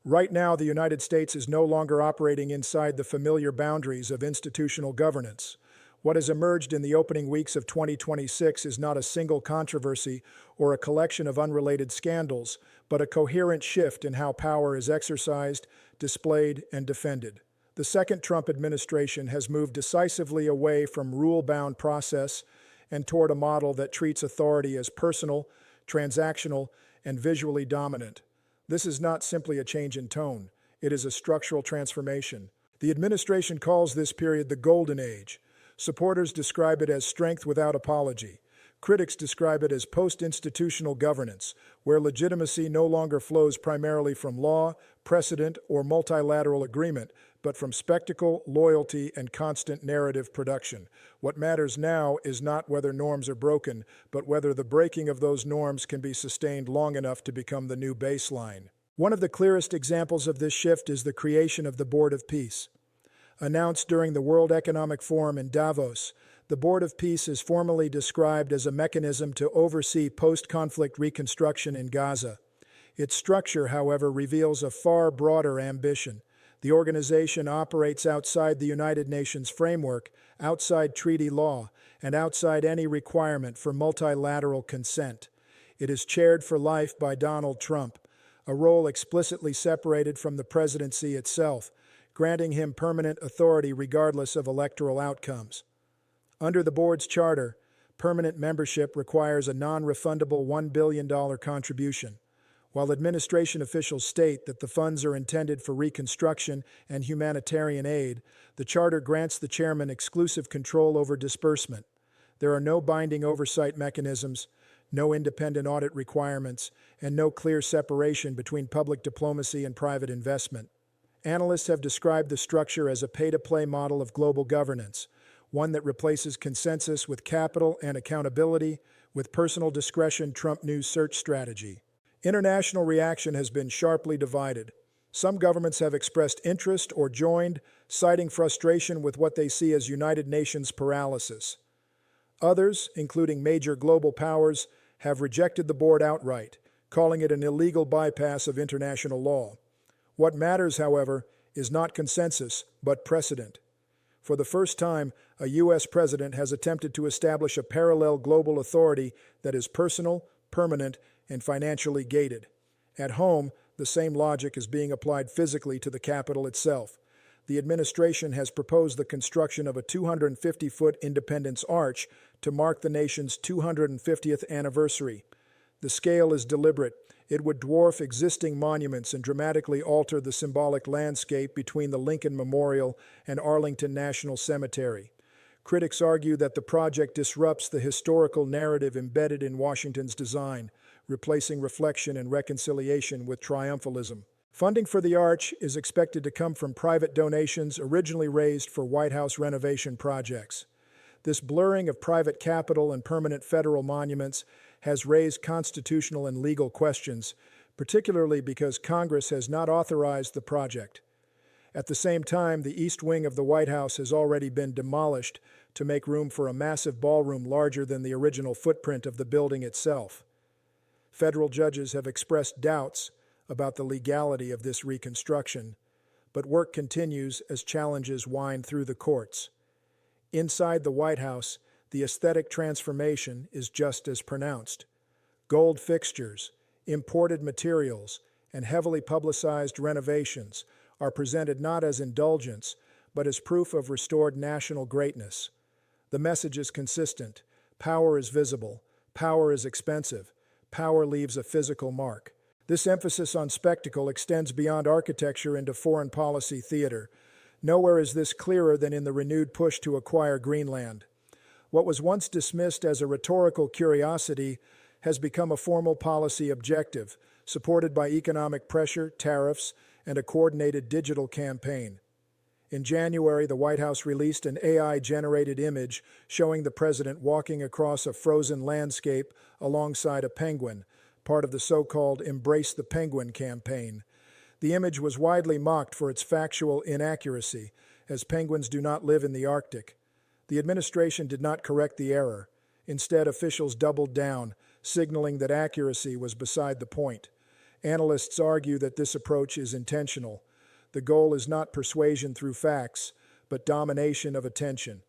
Right now, the United States is no longer operating inside the familiar boundaries of institutional governance. What has emerged in the opening weeks of 2026 is not a single controversy or a collection of unrelated scandals, but a coherent shift in how power is exercised, displayed, and defended. The second Trump administration has moved decisively away from rule-bound process and toward a model that treats authority as personal, transactional, and visually dominant. This is not simply a change in tone. It is a structural transformation. The administration calls this period the Golden Age. Supporters describe it as strength without apology. Critics describe it as post-institutional governance, where legitimacy no longer flows primarily from law, precedent, or multilateral agreement, but from spectacle, loyalty, and constant narrative production. What matters now is not whether norms are broken, but whether the breaking of those norms can be sustained long enough to become the new baseline. One of the clearest examples of this shift is the creation of the Board of Peace. Announced during the World Economic Forum in Davos, the Board of Peace is formally described as a mechanism to oversee post-conflict reconstruction in Gaza. Its structure, however, reveals a far broader ambition. The organization operates outside the United Nations framework, outside treaty law, and outside any requirement for multilateral consent. It is chaired for life by Donald Trump, a role explicitly separated from the presidency itself, granting him permanent authority regardless of electoral outcomes. Under the board's charter, permanent membership requires a non-refundable $1 billion contribution. While administration officials state that the funds are intended for reconstruction and humanitarian aid, the charter grants the chairman exclusive control over disbursement. There are no binding oversight mechanisms, no independent audit requirements, and no clear separation between public diplomacy and private investment. Analysts have described the structure as a pay-to-play model of global governance, one that replaces consensus with capital and accountability, with personal discretion trump news search strategy. International reaction has been sharply divided. Some governments have expressed interest or joined, citing frustration with what they see as United Nations paralysis. Others, including major global powers, have rejected the board outright, calling it an illegal bypass of international law. What matters, however, is not consensus, but precedent. For the first time, a U.S. president has attempted to establish a parallel global authority that is personal, permanent, and financially gated. At home, the same logic is being applied physically to the Capitol itself. The administration has proposed the construction of a 250-foot Independence Arch to mark the nation's 250th anniversary. The scale is deliberate. It would dwarf existing monuments and dramatically alter the symbolic landscape between the Lincoln Memorial and Arlington National Cemetery. Critics argue that the project disrupts the historical narrative embedded in Washington's design, replacing reflection and reconciliation with triumphalism. Funding for the arch is expected to come from private donations originally raised for White House renovation projects. This blurring of private capital and permanent federal monuments has raised constitutional and legal questions, particularly because Congress has not authorized the project. At the same time, the east wing of the White House has already been demolished to make room for a massive ballroom larger than the original footprint of the building itself. Federal judges have expressed doubts about the legality of this reconstruction, but work continues as challenges wind through the courts. Inside the White House, the aesthetic transformation is just as pronounced. Gold fixtures, imported materials, and heavily publicized renovations are presented not as indulgence, but as proof of restored national greatness. The message is consistent. Power is visible. Power is expensive. Power leaves a physical mark. This emphasis on spectacle extends beyond architecture into foreign policy theater. Nowhere is this clearer than in the renewed push to acquire Greenland. What was once dismissed as a rhetorical curiosity has become a formal policy objective, supported by economic pressure, tariffs, and a coordinated digital campaign. In January, the White House released an AI-generated image showing the president walking across a frozen landscape alongside a penguin, part of the so-called Embrace the Penguin campaign. The image was widely mocked for its factual inaccuracy, as penguins do not live in the Arctic. The administration did not correct the error. Instead, officials doubled down, signaling that accuracy was beside the point. Analysts argue that this approach is intentional. The goal is not persuasion through facts, but domination of attention.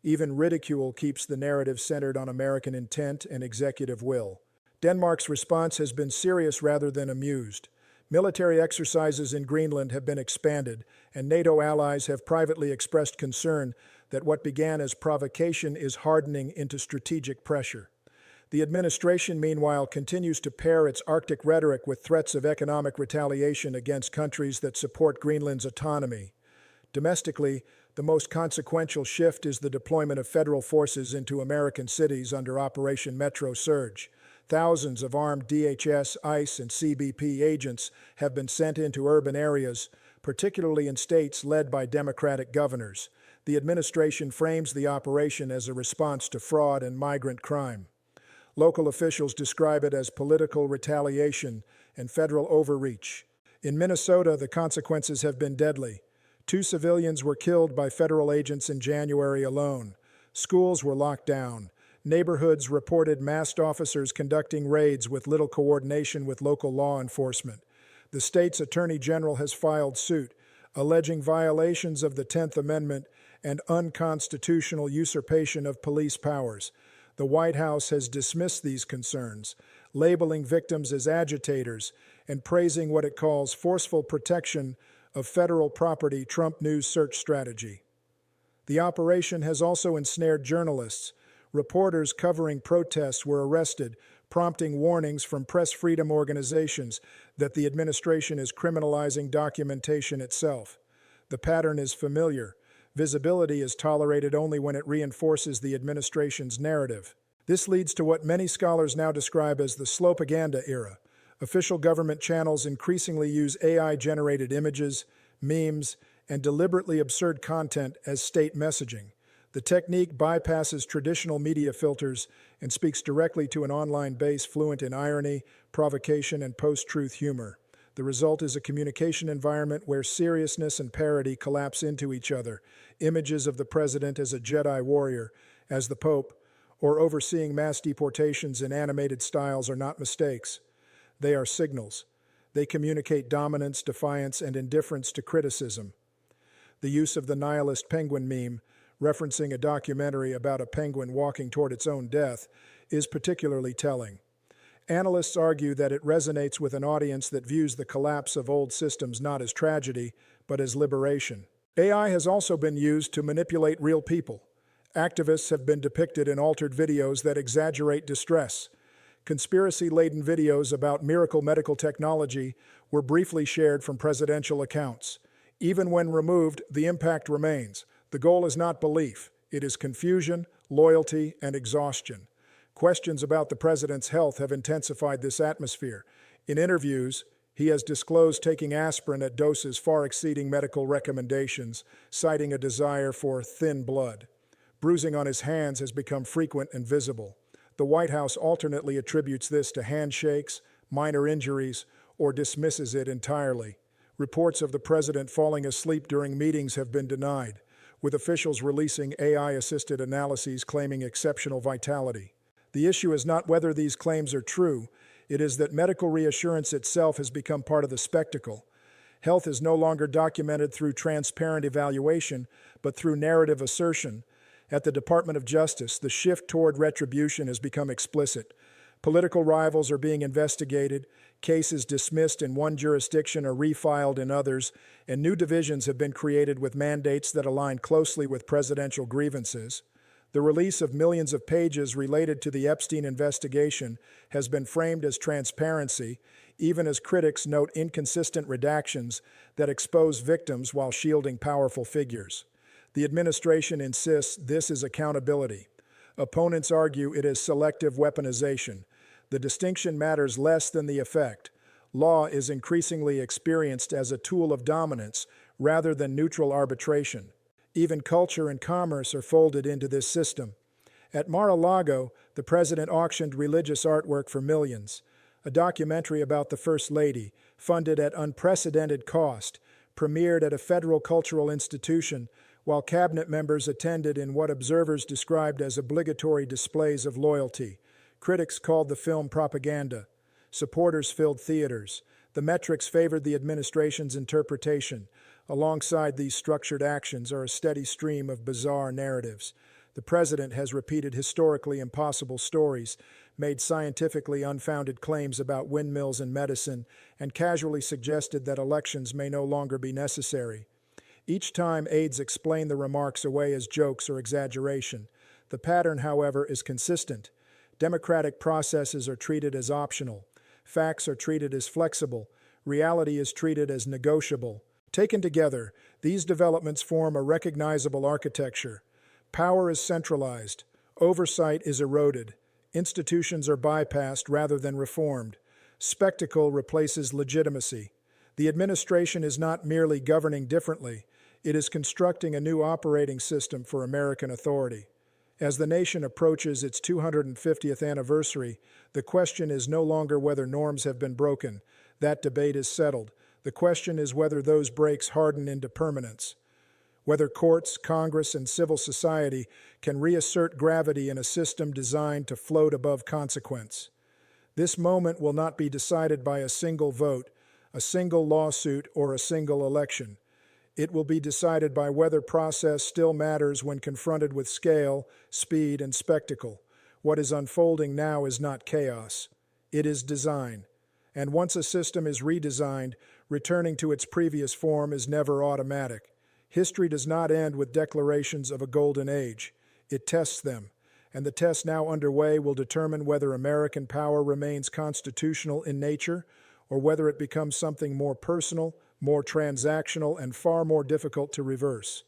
Even ridicule keeps the narrative centered on American intent and executive will. Denmark's response has been serious rather than amused. Military exercises in Greenland have been expanded, and NATO allies have privately expressed concern that what began as provocation is hardening into strategic pressure. The administration, meanwhile, continues to pair its Arctic rhetoric with threats of economic retaliation against countries that support Greenland's autonomy. Domestically, the most consequential shift is the deployment of federal forces into American cities under Operation Metro Surge. Thousands of armed DHS, ICE, and CBP agents have been sent into urban areas, particularly in states led by Democratic governors. The administration frames the operation as a response to fraud and migrant crime. Local officials describe it as political retaliation and federal overreach. In Minnesota, the consequences have been deadly. 2 civilians were killed by federal agents in January alone. Schools were locked down. Neighborhoods reported masked officers conducting raids with little coordination with local law enforcement. The state's attorney general has filed suit, alleging violations of the 10th Amendment and unconstitutional usurpation of police powers. The White House has dismissed these concerns, labeling victims as agitators and praising what it calls forceful protection of federal property Trump news search strategy. The operation has also ensnared journalists. Reporters covering protests were arrested, prompting warnings from press freedom organizations that the administration is criminalizing documentation itself. The pattern is familiar. Visibility is tolerated only when it reinforces the administration's narrative. This leads to what many scholars now describe as the slopaganda era. Official government channels increasingly use AI-generated images, memes, and deliberately absurd content as state messaging. The technique bypasses traditional media filters and speaks directly to an online base fluent in irony, provocation, and post-truth humor. The result is a communication environment where seriousness and parody collapse into each other. Images of the president as a Jedi warrior, as the Pope, or overseeing mass deportations in animated styles are not mistakes. They are signals. They communicate dominance, defiance, and indifference to criticism. The use of the nihilist penguin meme, referencing a documentary about a penguin walking toward its own death, is particularly telling. Analysts argue that it resonates with an audience that views the collapse of old systems not as tragedy, but as liberation. AI has also been used to manipulate real people. Activists have been depicted in altered videos that exaggerate distress. Conspiracy-laden videos about miracle medical technology were briefly shared from presidential accounts. Even when removed, the impact remains. The goal is not belief. It is confusion, loyalty, and exhaustion. Questions about the president's health have intensified this atmosphere. In interviews, he has disclosed taking aspirin at doses far exceeding medical recommendations, citing a desire for thin blood. Bruising on his hands has become frequent and visible. The White House alternately attributes this to handshakes, minor injuries, or dismisses it entirely. Reports of the president falling asleep during meetings have been denied, with officials releasing AI-assisted analyses claiming exceptional vitality. The issue is not whether these claims are true, it is that medical reassurance itself has become part of the spectacle. Health is no longer documented through transparent evaluation, but through narrative assertion. At the Department of Justice, the shift toward retribution has become explicit. Political rivals are being investigated, cases dismissed in one jurisdiction are refiled in others, and new divisions have been created with mandates that align closely with presidential grievances. The release of millions of pages related to the Epstein investigation has been framed as transparency, even as critics note inconsistent redactions that expose victims while shielding powerful figures. The administration insists this is accountability. Opponents argue it is selective weaponization. The distinction matters less than the effect. Law is increasingly experienced as a tool of dominance rather than neutral arbitration. Even culture and commerce are folded into this system. At Mar-a-Lago, the president auctioned religious artwork for millions. A documentary about the First Lady, funded at unprecedented cost, premiered at a federal cultural institution, while cabinet members attended in what observers described as obligatory displays of loyalty. Critics called the film propaganda. Supporters filled theaters. The metrics favored the administration's interpretation. Alongside these structured actions are a steady stream of bizarre narratives. The president has repeated historically impossible stories, made scientifically unfounded claims about windmills and medicine, and casually suggested that elections may no longer be necessary. Each time, aides explain the remarks away as jokes or exaggeration. The pattern, however, is consistent. Democratic processes are treated as optional. Facts are treated as flexible. Reality is treated as negotiable. Taken together, these developments form a recognizable architecture. Power is centralized. Oversight is eroded. Institutions are bypassed rather than reformed. Spectacle replaces legitimacy. The administration is not merely governing differently, it is constructing a new operating system for American authority. As the nation approaches its 250th anniversary, the question is no longer whether norms have been broken. That debate is settled. The question is whether those breaks harden into permanence. Whether courts, Congress, and civil society can reassert gravity in a system designed to float above consequence. This moment will not be decided by a single vote, a single lawsuit, or a single election. It will be decided by whether process still matters when confronted with scale, speed, and spectacle. What is unfolding now is not chaos. It is design. And once a system is redesigned, returning to its previous form is never automatic. History does not end with declarations of a golden age. It tests them. And the test now underway will determine whether American power remains constitutional in nature or whether it becomes something more personal, more transactional, and far more difficult to reverse.